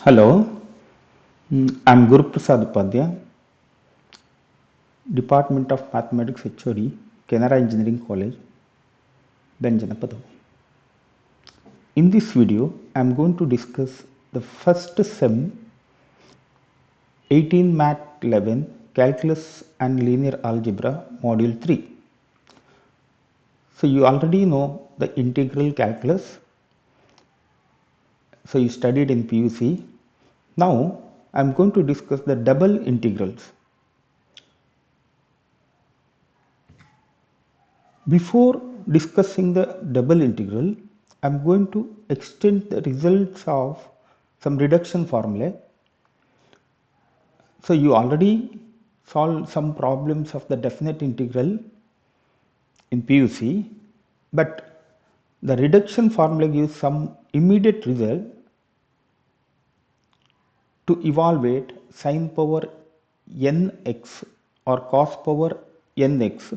Hello, I'm Guruprasad Upadhya, Dept. of Mathematics HOD, Canara Engineering College, Dept. In this video, I'm going to discuss the first sem 18MAT11 Calculus and Linear Algebra Module 3. So you already know the integral calculus. So you studied in PUC. Now I'm going to discuss the double integrals. Before discussing the double integral, I am going to extend the results of some reduction formulae. So you already solved some problems of the definite integral in PUC, but the reduction formula gives some immediate result to evaluate sin power nx or cos power nx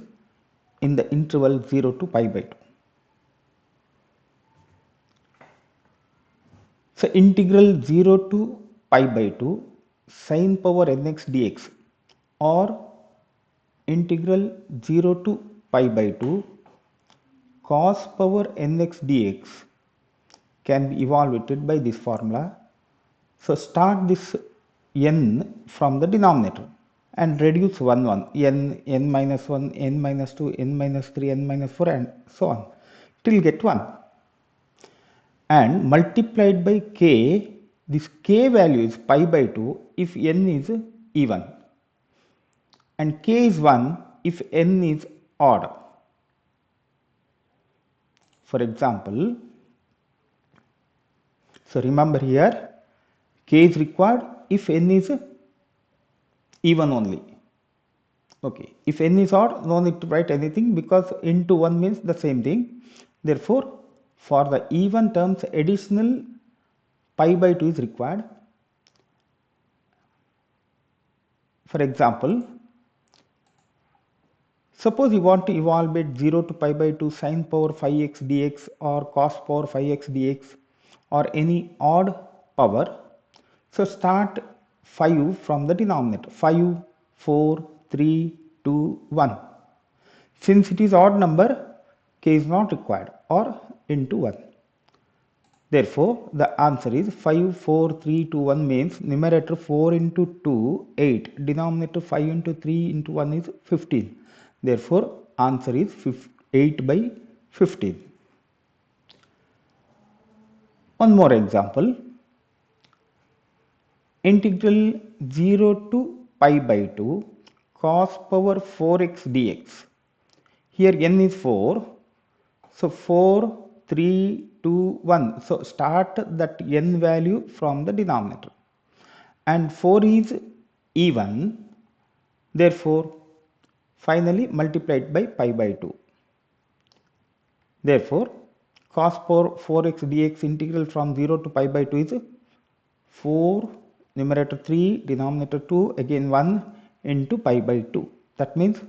in the interval 0 to pi by 2. So integral 0 to pi by 2 sin power nx dx or integral 0 to pi by 2 cos power nx dx can be evaluated by this formula. So start this n from the denominator and reduce 1 n minus 1, n minus 2, n minus 3, n minus 4 and so on till get 1. And multiplied by k, this k value is pi by 2 if n is even and k is 1 if n is odd. For example, so remember here k is required if n is even only. Okay, if n is odd, no need to write anything because into 1 means the same thing. Therefore, for the even terms, additional pi by 2 is required. For example, suppose you want to evaluate 0 to pi by 2 sin power 5x dx or cos power 5x dx or any odd power. So start 5 from the denominator, 5, 4, 3, 2, 1. Since it is odd number, k is not required or into 1. Therefore, the answer is 5, 4, 3, 2, 1 means numerator 4 into 2, 8. Denominator 5 into 3 into 1 is 15. Therefore, answer is 8 by 15. One more example. Integral 0 to pi by 2 cos power 4x dx. Here n is 4. So 4, 3, 2, 1. So start that n value from the denominator. And 4 is even. Therefore, finally multiplied by pi by 2. Therefore, cos power 4x dx integral from 0 to pi by 2 is 4, numerator 3, denominator 2, again 1 into pi by 2. That means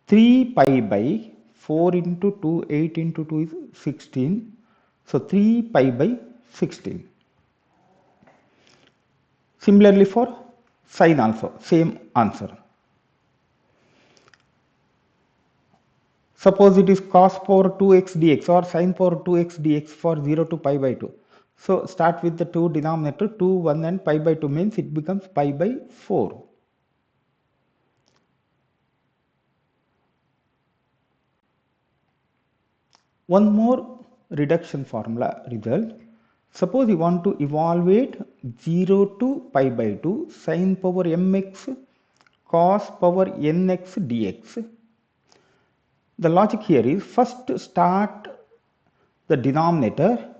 3 pi by 4 into 2, 8 into 2 is 16. So 3 pi by 16. Similarly for sin also, same answer. Suppose it is cos power 2x dx or sin power 2x dx for 0 to pi by 2. So start with the 2 denominator, 2, 1 and pi by 2 means it becomes pi by 4. One more reduction formula result. Suppose you want to evaluate 0 to pi by 2 sin power mx cos power nx dx. The logic here is first start the denominator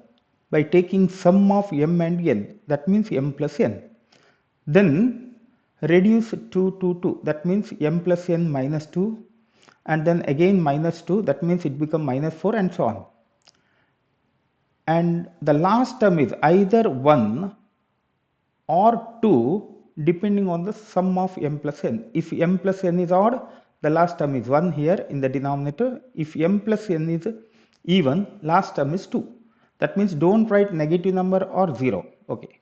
by taking sum of m and n, that means m plus n. Then reduce 2 to 2, that means m plus n minus 2, and then again minus 2, that means it becomes minus 4 and so on. And the last term is either 1 or 2 depending on the sum of m plus n. If m plus n is odd, the last term is 1 here in the denominator. If m plus n is even, last term is 2. That means don't write negative number or 0. Okay.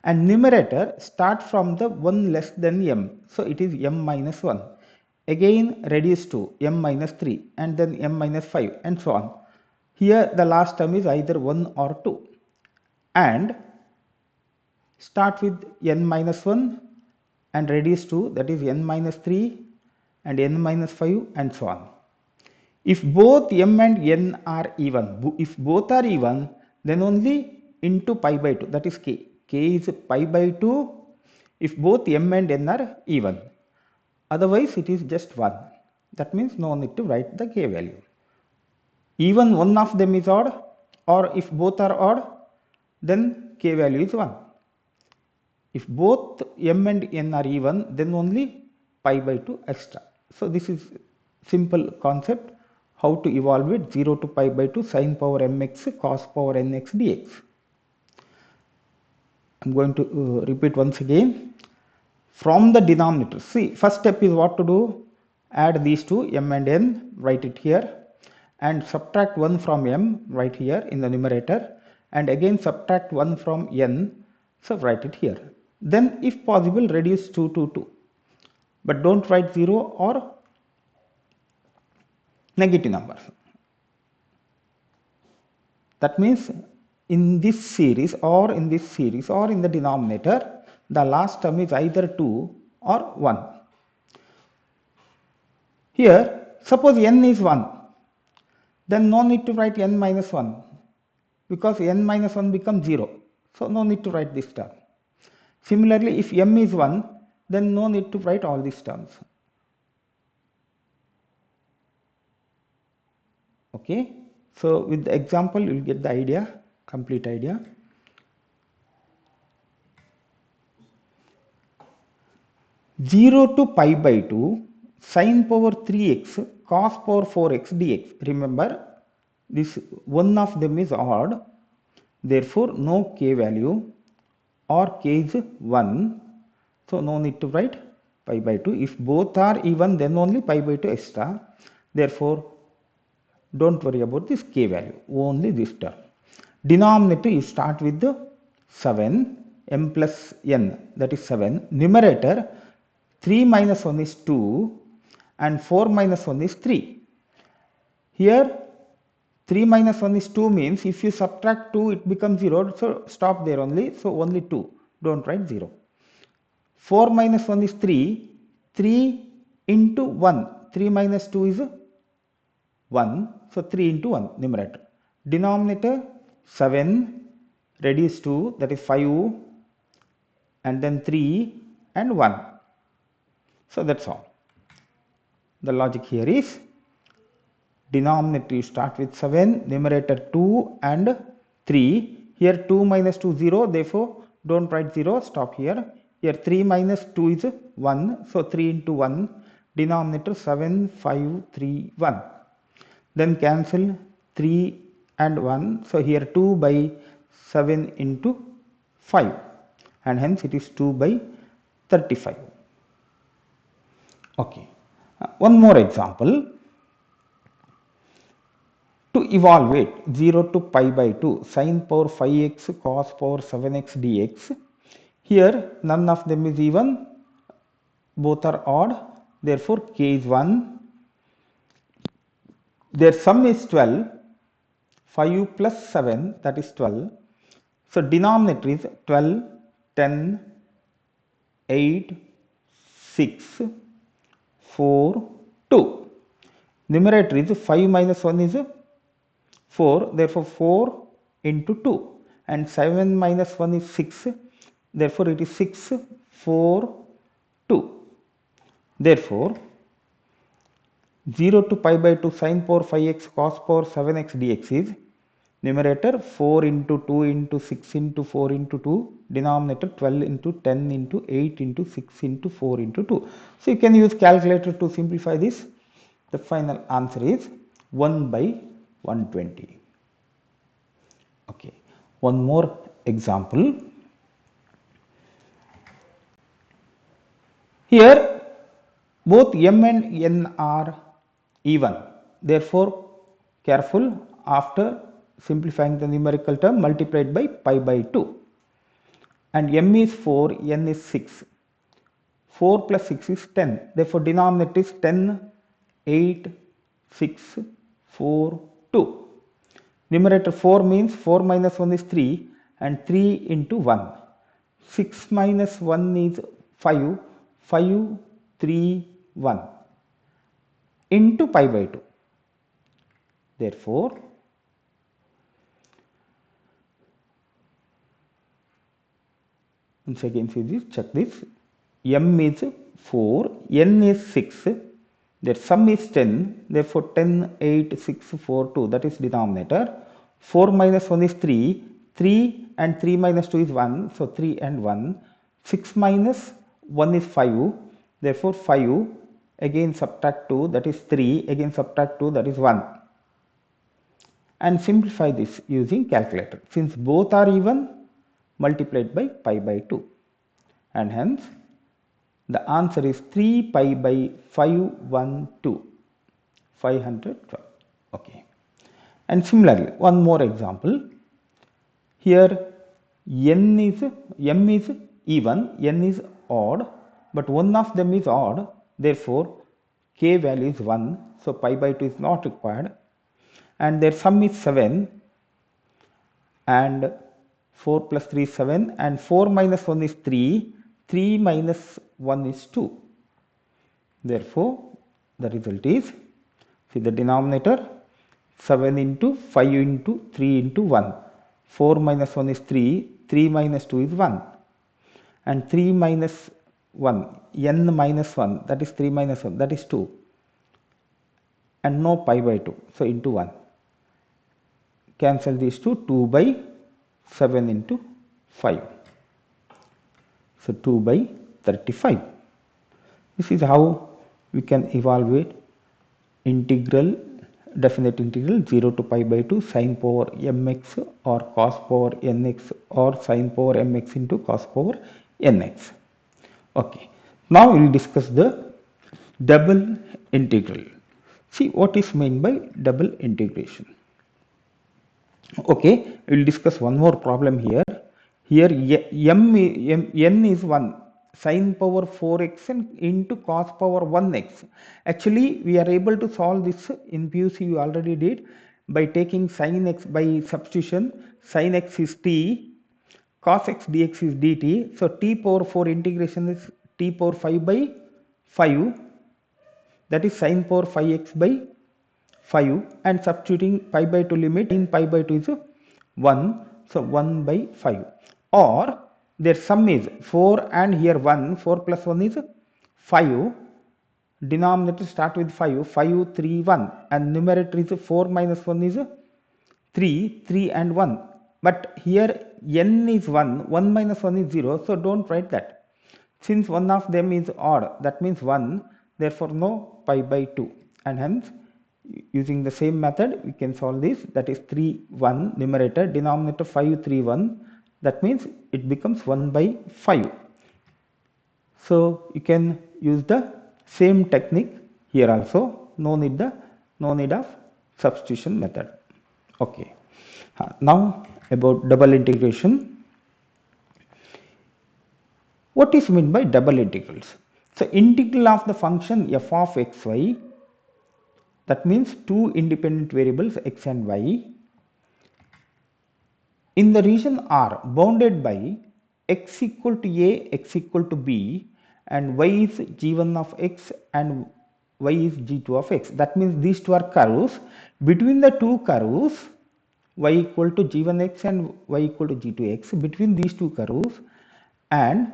and numerator start from the 1 less than m. So it is m minus 1. Again reduce to m minus 3 and then m minus 5 and so on. Here the last term is either 1 or 2. And start with n minus 1 and reduce to, that is n minus 3 and n minus 5 and so on. If both m and n are even, if both are even, then only into pi by 2, that is k. K is pi by 2 if both m and n are even. Otherwise it is just 1. That means no need to write the k value. Even one of them is odd, or if both are odd, then k value is 1. If both m and n are even, then only pi by 2 extra. So this is simple concept how to evaluate 0 to pi by 2 sin power mx cos power nx dx. I am going to repeat once again. From the denominator, see, first step is what to do? Add these two, m and n, write it here, and subtract 1 from m, write here in the numerator, and again subtract 1 from n, so write it here. Then if possible reduce 2 to 2, but don't write 0 or negative numbers. That means in this series or in the denominator, the last term is either 2 or 1. Here, suppose n is 1, then no need to write n minus 1 because n minus 1 becomes 0. So no need to write this term. Similarly, if m is 1, then no need to write all these terms. Okay. So with the example, you will get the idea, complete idea. Zero to pi by 2 sin power 3x cos power 4x dx. Remember, this one of them is odd, therefore no k value, or k is 1, so no need to write pi by 2. If both are even, then only pi by 2 extra, therefore don't worry about this k value, only this term. Denominator, you start with the 7, m plus n, that is 7. Numerator, 3 minus 1 is 2 and 4 minus 1 is 3. Here 3 minus 1 is 2 means if you subtract 2 it becomes 0, so stop there only, so only 2, don't write 0. 4 minus 1 is 3, 3 into 1, 3 minus 2 is 1, so 3 into 1 numerator. Denominator 7 reduce to, that is 5 and then 3 and 1. So that's all. The logic here is denominator you start with 7, numerator 2 and 3. Here 2 minus 2 0, therefore don't write 0, stop here. Here 3 minus 2 is 1, so 3 into 1, denominator 7, 5, 3, 1. Then cancel 3 and 1, so here 2 by 7 into 5, and hence it is 2 by 35. Okay. One more example. To evaluate 0 to pi by 2 sin power 5x cos power 7x dx. Here none of them is even, both are odd, therefore k is 1. Their sum is 12, 5 plus 7, that is 12. So denominator is 12, 10, 8, 6, 4, 2. Numerator is 5 minus 1 is 4, therefore 4 into 2, and 7 minus 1 is 6, therefore it is 6, 4, 2. Therefore 0 to pi by 2 sin power 5x cos power 7x dx is numerator 4 into 2 into 6 into 4 into 2, denominator 12 into 10 into 8 into 6 into 4 into 2. So you can use calculator to simplify this. The final answer is 1 by 120. Okay. One more example. Here both m and n are even. Therefore, careful, after simplifying the numerical term, multiplied by pi by 2. and m is 4, n is 6. 4 plus 6 is 10. Therefore, denominator is 10, 8, 6, 4, 2. Numerator 4 means 4 minus 1 is 3 and 3 into 1. 6 minus 1 is 5, 5, 3, 1 into pi by 2. Therefore, once again see this, check this. M is 4, N is 6, their sum is 10, therefore 10, 8, 6, 4, 2, that is denominator. 4 minus 1 is 3, 3 and 3 minus 2 is 1, so 3 and 1. 6 minus 1 is 5, therefore 5, again subtract 2, that is 3, again subtract 2, that is 1. And simplify this using calculator. Since both are even, multiplied by pi by 2. And hence, the answer is 3 pi by 512, 512. Okay. And similarly, one more example. Here, m is even, n is odd, but one of them is odd. Therefore, k value is 1. So, pi by 2 is not required. And their sum is 7. And 4 plus 3 is 7. And 4 minus 1 is 3. 3 minus 1 is 2. Therefore, the result is, see the denominator, 7 into 5 into 3 into 1. 4 minus 1 is 3, 3 minus 2 is 1. And 3 minus 1, n minus 1, that is 3 minus 1, that is 2. And no pi by 2, so into 1. Cancel these two, 2 by 7 into 5. So 2 by 35. This is how we can evaluate integral, definite integral 0 to pi by 2 sine power mx or cos power nx or sine power mx into cos power nx. Okay. Now we will discuss the double integral. See what is meant by double integration. Okay, we will discuss one more problem here. Here n is 1, sine power 4x into cos power 1x. Actually, we are able to solve this in PUC, you already did, by taking sine x, by substitution, sine x is t, cos x dx is dt. So, t power 4 integration is t power 5 by 5, that is sine power 5x by 5, and substituting pi by 2 limit in pi by 2 is 1, so 1 by 5. Or their sum is 4 and here 1, 4 plus 1 is 5, denominator start with 5, 5, 3, 1, and numerator is 4 minus 1 is 3, 3 and 1. But here n is 1, 1 minus 1 is 0, so don't write that. Since one of them is odd, that means 1, therefore no pi by 2, and hence using the same method we can solve this, that is 3 1 numerator, denominator 5 3 1, that means it becomes 1 by 5. So you can use the same technique here also, no need of substitution method. Okay. Now about double integration. What is meant by double integrals? So integral of the function f of xy, that means two independent variables x and y, in the region R bounded by x equal to a, x equal to b, and y is g1 of x and y is g2 of x. That means these two are curves. Between the two curves, y equal to g1x and y equal to g2x, between these two curves, and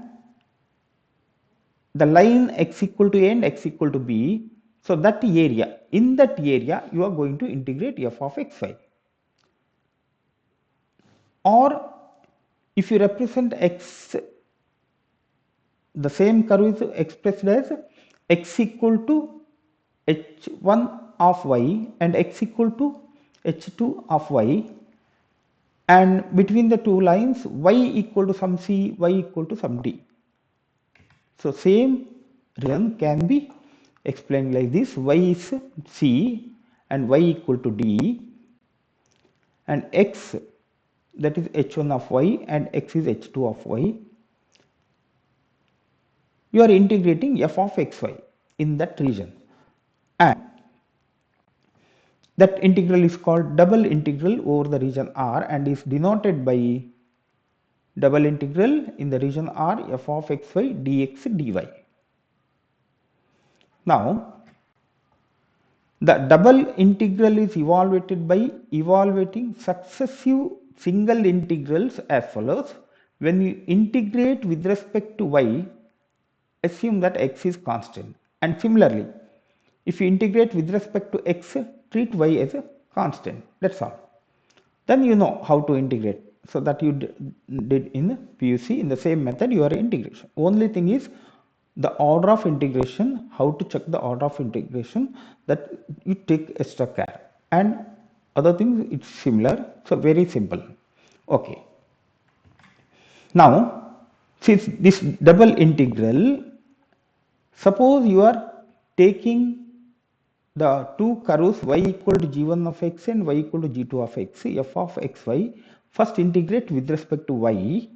the line x equal to a and x equal to b, so that area, in that area you are going to integrate f of xy. Or if you represent x, the same curve is expressed as x equal to h1 of y and x equal to h2 of y, and between the two lines y equal to some c, y equal to some d. So same region can be explained like this: y is c and y equal to d, and x, that is h1 of y and x is h2 of y, you are integrating f of xy in that region, and that integral is called double integral over the region R and is denoted by double integral in the region R f of xy dx dy. Now, the double integral is evaluated by evaluating successive single integrals as follows. When you integrate with respect to y, assume that x is constant, and similarly, if you integrate with respect to x, treat y as a constant. That's all. Then you know how to integrate. So that you did in PUC in the same method your integration. Only thing is the order of integration, how to check the order of integration, that you take extra care, and other things it's similar, so very simple. Okay. Now, since this double integral, suppose you are taking the two curves y equal to g1 of x and y equal to g2 of x, f of xy, first integrate with respect to y,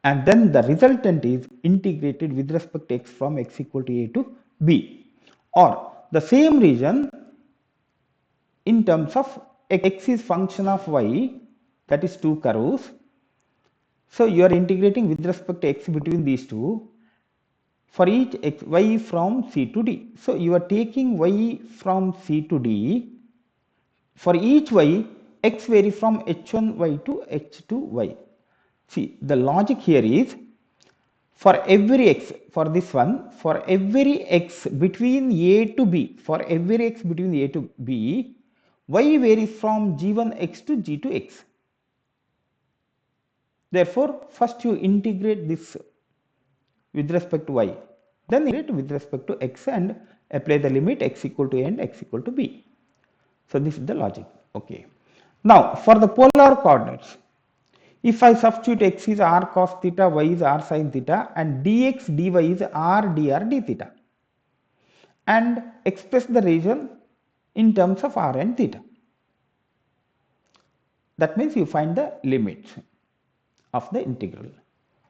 and then the resultant is integrated with respect to x from x equal to a to b, or the same region in terms of x is function of y, that is two curves. So you are integrating with respect to x between these two for each x, y from c to d. So you are taking y from c to d. For each y, x varies from h1y to h2y. See, the logic here is for every x, for this one, for every x between a to b, for every x between a to b, y varies from g1x to g2x. Therefore, first you integrate this with respect to y, then integrate with respect to x and apply the limit x equal to a and x equal to b. So this is the logic. Okay. Now for the polar coordinates, if I substitute x is r cos theta, y is r sin theta, and dx dy is r dr d theta, and express the region in terms of r and theta. That means you find the limits of the integral.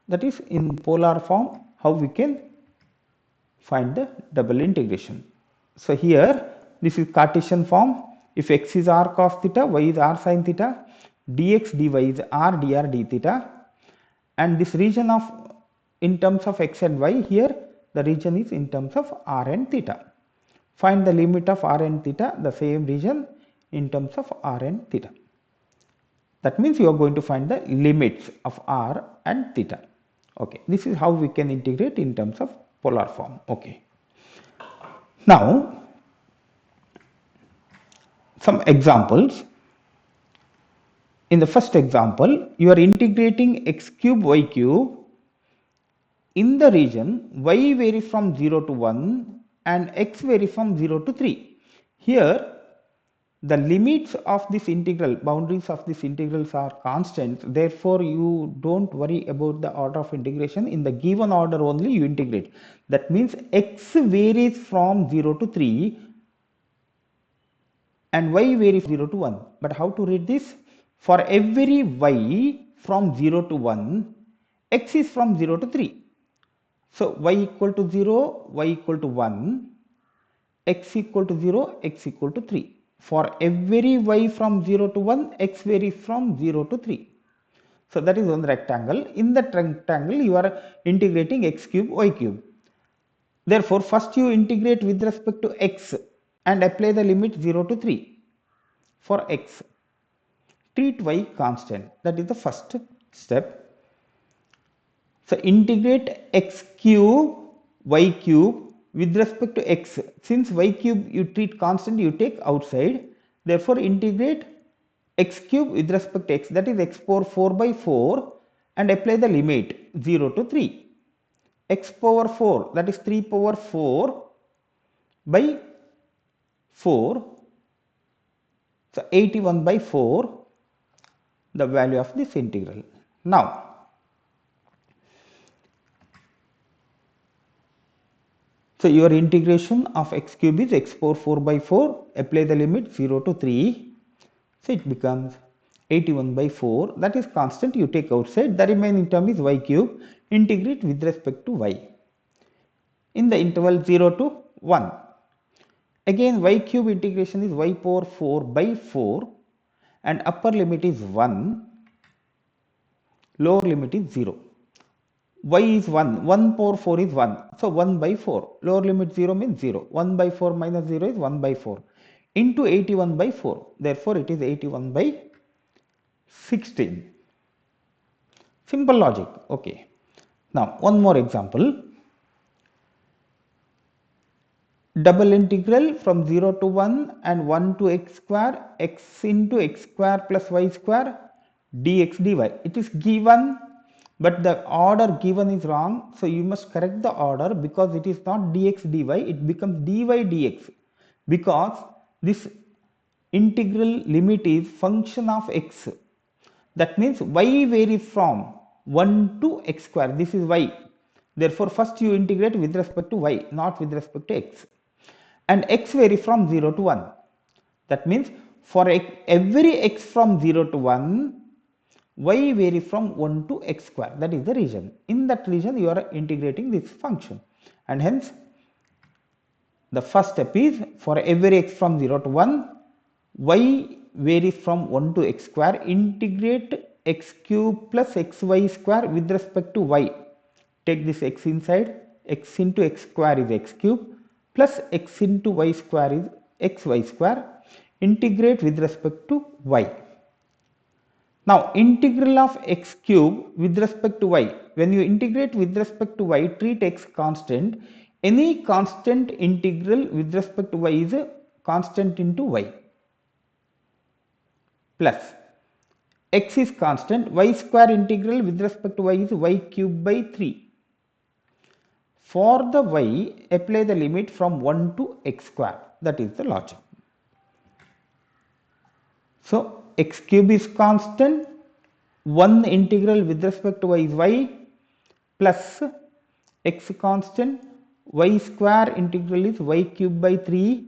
That is in polar form how we can find the double integration. So here this is Cartesian form. If x is r cos theta, y is r sin theta, dx dy is r dr d theta, and this region of in terms of x and y, here the region is in terms of r and theta. Find the limit of r and theta, the same region in terms of r and theta. That means you are going to find the limits of r and theta. Okay, this is how we can integrate in terms of polar form. Okay. Now, some examples. In the first example, you are integrating x cube y cube in the region y varies from 0 to 1 and x varies from 0 to 3. Here, the limits of this integral, boundaries of these integrals are constant. Therefore, you don't worry about the order of integration. In the given order only you integrate. That means x varies from 0 to 3 and y varies from 0 to 1. But how to read this? For every y from 0 to 1, x is from 0 to 3. So y equal to 0, y equal to 1, x equal to 0, x equal to 3. For every y from 0 to 1, x varies from 0 to 3. So that is one rectangle. In that rectangle, you are integrating x cube, y cube. Therefore, first you integrate with respect to x and apply the limit 0 to 3 for x. Treat y constant. That is the first step. So integrate x cube, y cube with respect to x. Since y cube you treat constant, you take outside. Therefore, integrate x cube with respect to x, that is x power 4 by 4, and apply the limit 0 to 3. X power 4, that is 3 power 4 by 4. So 81 by 4, the value of this integral. Now, so your integration of x cube is x power 4 by 4, apply the limit 0 to 3, so it becomes 81 by 4, that is constant, you take outside, the remaining term is y cube, integrate with respect to y. in the interval 0 to 1. Again, y cube integration is y power 4 by 4 and upper limit is 1, lower limit is 0. Y is 1, 1 power 4 is 1, so 1 by 4, lower limit 0 means 0, 1 by 4 minus 0 is 1 by 4 into 81 by 4, therefore it is 81 by 16. Simple logic. Okay. Now one more example. Double integral from 0 to 1 and 1 to x square, x into x square plus y square dx dy. It is given, but the order given is wrong, so you must correct the order because it is not dx dy, it becomes dy dx, because this integral limit is function of x. That means y varies from 1 to x square, this is y, therefore first you integrate with respect to y, not with respect to x, and x varies from 0 to 1. That means for every x from 0 to 1, y varies from 1 to x square, that is the region. In that region you are integrating this function, and hence the first step is for every x from 0 to 1, y varies from 1 to x square, integrate x cube plus xy square with respect to y. Take this x inside, x into x square is x cube plus x into y square is xy square, integrate with respect to y. Now integral of x cube with respect to y, when you integrate with respect to y, treat x constant. Any constant integral with respect to y is a constant into y, plus x is constant, y square integral with respect to y is y cube by 3. For the y, apply the limit from 1 to x square, that is the logic. So x cube is constant, 1 integral with respect to y is y, plus x constant, y square integral is y cube by 3,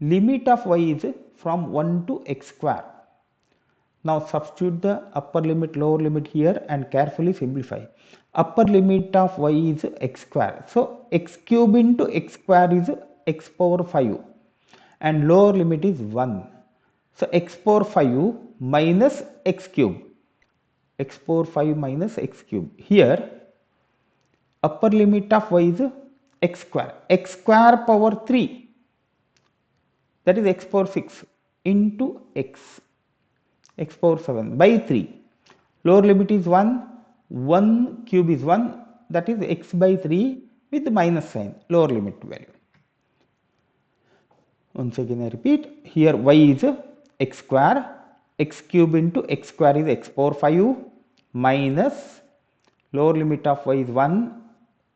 limit of y is from 1 to x square. Now substitute the upper limit, lower limit here and carefully simplify. Upper limit of y is x square, so x cube into x square is x power 5 and lower limit is 1. So x power 5 minus x cube, x power 5 minus x cube. Here upper limit of y is x square power 3, that is x power 6 into x power 7 by 3. Lower limit is 1, 1 cube is 1, that is x by 3 with the minus sign, lower limit value. Once again I repeat, here y is x square, x cube into x square is x power 5 minus lower limit of y is 1,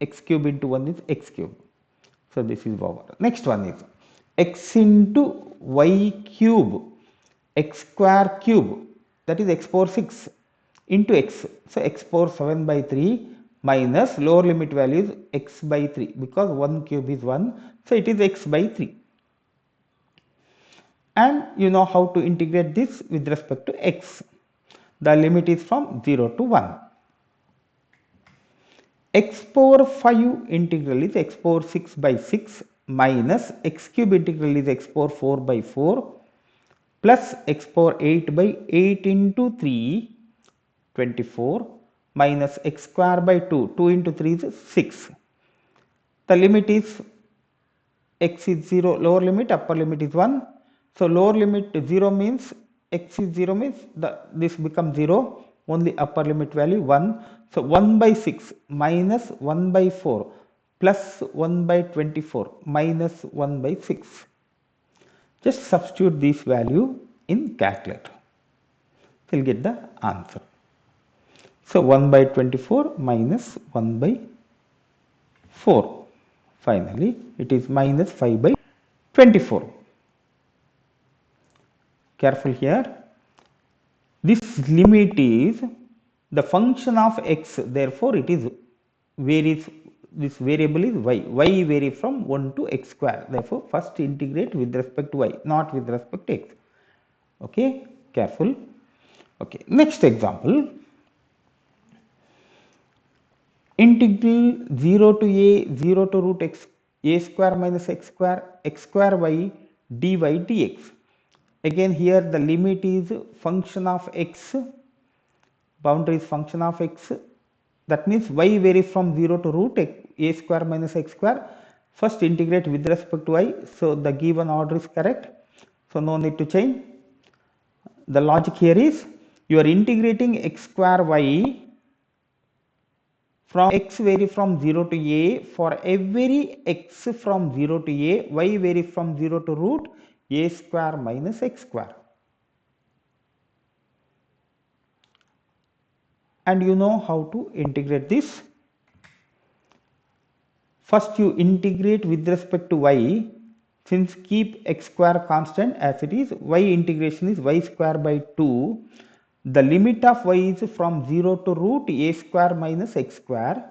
x cube into 1 is x cube. So this is over. Next one is x into y cube, x square cube, that is x power 6 into x, so x power 7 by 3 minus lower limit value is x by 3, because 1 cube is 1, so it is x by 3. And you know how to integrate this with respect to x. The limit is from 0 to 1. X power 5 integral is x power 6 by 6 minus x cube integral is x power 4 by 4 plus x power 8 by 8 into 3, 24 minus x square by 2, 2 into 3 is 6. The limit is x is 0, lower limit, upper limit is 1. So lower limit 0 means x is 0 means this becomes 0, only upper limit value 1. So 1 by 6 minus 1 by 4 plus 1 by 24 minus 1 by 6. Just substitute this value in calculator, you will get the answer. So 1 by 24 minus 1 by 4. Finally, it is minus 5 by 24. Careful here. This limit is the function of x, therefore it is varies, this variable is y. Y varies from 1 to x square. Therefore, first integrate with respect to y, not with respect to x. Okay, careful. Okay, next example. integral 0 to a 0 to root x a square minus x square y dy dx. Again here the limit is function of x, boundary is function of x, that means y varies from 0 to root a square minus x square. First integrate with respect to y, so the given order is correct, so no need to change. The logic here is you are integrating x square y from x vary from 0 to a. For every x from 0 to a, y varies from 0 to root a square minus x square. And you know how to integrate this. First you integrate with respect to y, since keep x square constant as it is, y integration is y square by 2. The limit of y is from 0 to root a square minus x square.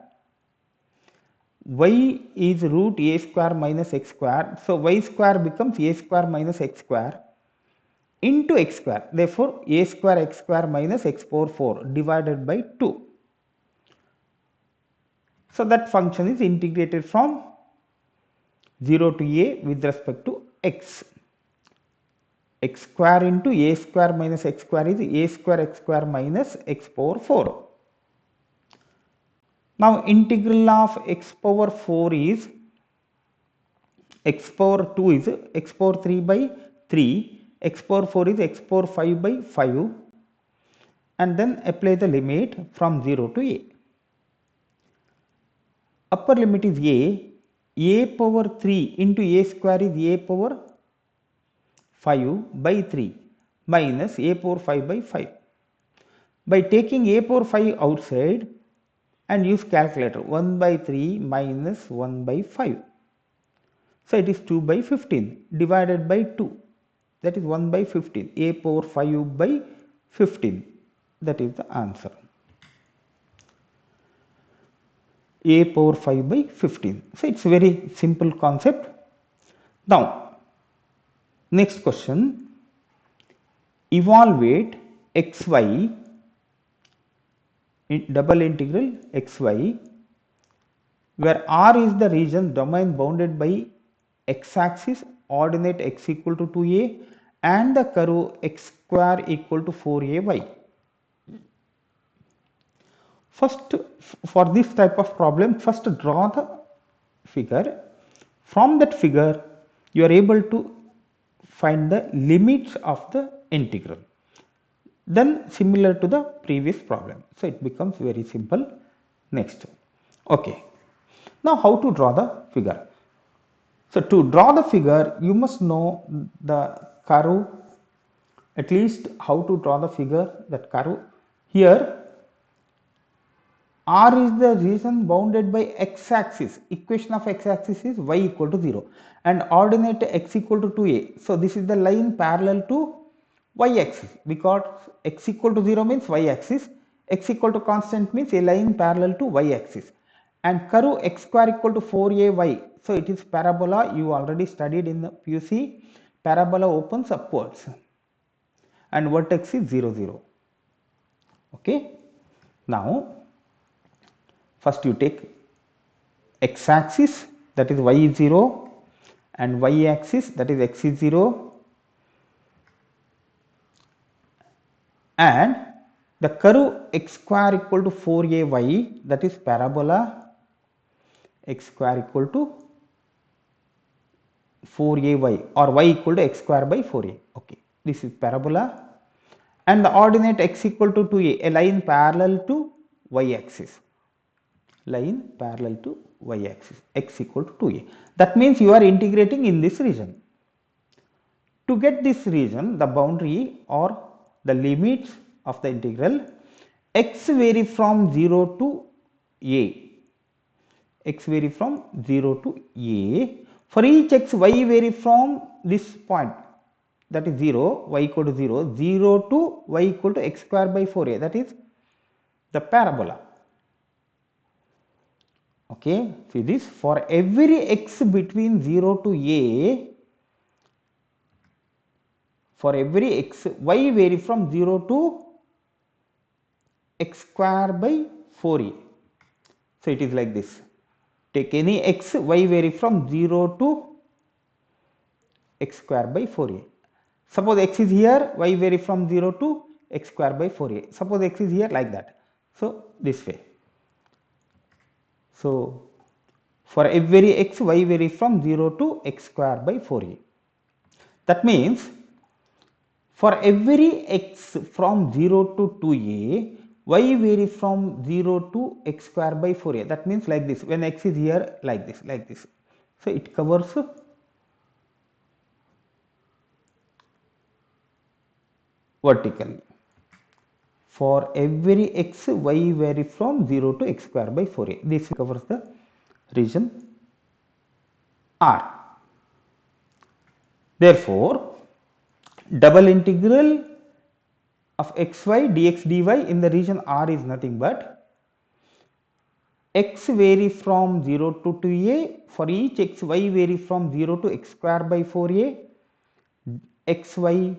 Y is root a square minus x square, so y square becomes a square minus x square into x square. Therefore a square x square minus x power 4 divided by 2. So that function is integrated from 0 to a with respect to x. X square into a square minus x square is a square x square minus x power 4. Now integral of x power 4 is x power 2 is x power 3 by 3, x power 4 is x power 5 by 5, and then apply the limit from 0 to a. Upper limit is a power 3 into a square is a power 5 by 3 minus a power 5 by 5. By taking a power 5 outside and use calculator, 1 by 3 minus 1 by 5. So it is 2 by 15 divided by 2, that is 1 by 15, a power 5 by 15, that is the answer. A power 5 by 15. So it's a very simple concept. Now next question, evaluate xy in double integral xy where R is the region domain bounded by x-axis, ordinate x equal to 2a and the curve x square equal to 4ay. First, for this type of problem, first draw the figure. From that figure you are able to find the limits of the integral, then similar to the previous problem, so it becomes very simple. Next, okay, now how to draw the figure. So to draw the figure you must know the curve, at least how to draw the figure, that curve. Here R is the region bounded by x-axis, equation of x-axis is y equal to 0 and ordinate x equal to 2a. So this is the line parallel to y-axis, because x equal to 0 means y-axis, x equal to constant means a line parallel to y-axis, and curve x square equal to 4ay. So it is parabola, you already studied in the PUC, parabola opens upwards and vertex is 0 0. Okay, now first you take x-axis, that is y is 0, and y-axis, that is x is 0, and the curve x square equal to 4ay, that is parabola x square equal to 4ay or y equal to x square by 4a. Okay, this is parabola, and the ordinate x equal to 2a, a line parallel to y-axis, line parallel to y-axis, x equal to 2a. That means you are integrating in this region. To get this region, the boundary or the limits of the integral, x vary from 0 to a, x vary from 0 to a. For each x, y vary from this point, that is 0, y equal to 0, 0 to y equal to x square by 4a, that is the parabola. Okay, see this, for every x between 0 to a, for every x, y vary from 0 to x square by 4a. So it is like this. Take any x, y vary from 0 to x square by 4a. Suppose x is here, y vary from 0 to x square by 4a. Suppose x is here like that. So this way. So for every x, y varies from 0 to x square by 4a. That means for every x from 0 to 2a, y varies from 0 to x square by 4a. That means like this. When x is here, like this, like this. So it covers vertically. For every x, y varies from 0 to x square by 4a. This covers the region R. Therefore, double integral of xy dx dy in the region R is nothing but x varies from 0 to 2a. For each x, y varies from 0 to x square by 4a, xy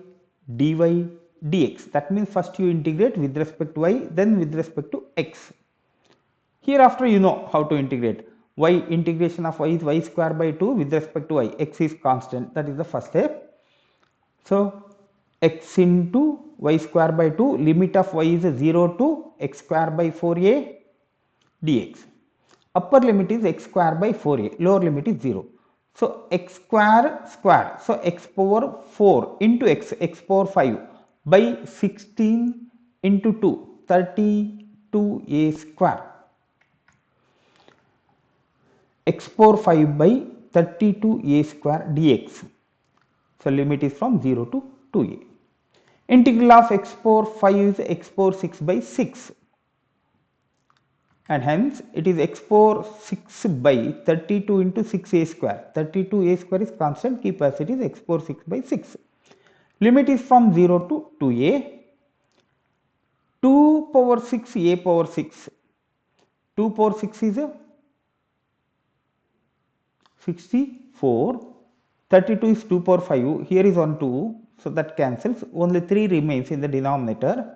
dy dx. That means first you integrate with respect to y, then with respect to x. Hereafter you know how to integrate. Y integration of y is y square by 2 with respect to y. X is constant. That is the first step. So x into y square by 2, limit of y is 0 to x square by 4a dx. Upper limit is x square by 4a, lower limit is 0. So x square square, so x power 4 into x power 5 by 16 into 2, 32a square. X power 5 by 32a square dx. So limit is from 0 to 2a. Integral of x power 5 is x power 6 by 6. And hence it is x power 6 by 32 into 6a square. 32a square is constant, keep as it is x power 6 by 6. Limit is from 0 to 2a. 2 power 6 a power 6. 2 power 6 is 64. 32 is 2 power 5. Here is 1 2. So that cancels. Only 3 remains in the denominator.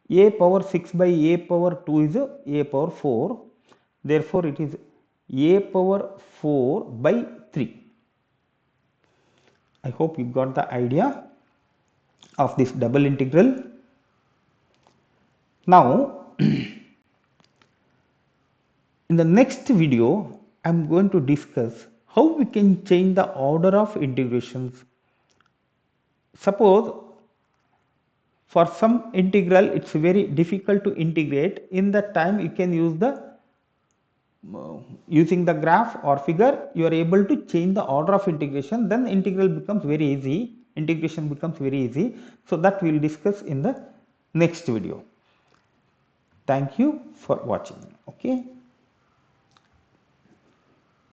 A power 6 by a power 2 is a power 4. Therefore, it is a power 4 by 3. I hope you got the idea of this double integral. Now, in the next video, I am going to discuss how we can change the order of integrations. Suppose for some integral it's very difficult to integrate. In that time you can use the using the graph or figure, you are able to change the order of integration. Then integral becomes very easy. Integration becomes very easy. So that we will discuss in the next video. Thank you for watching. Okay.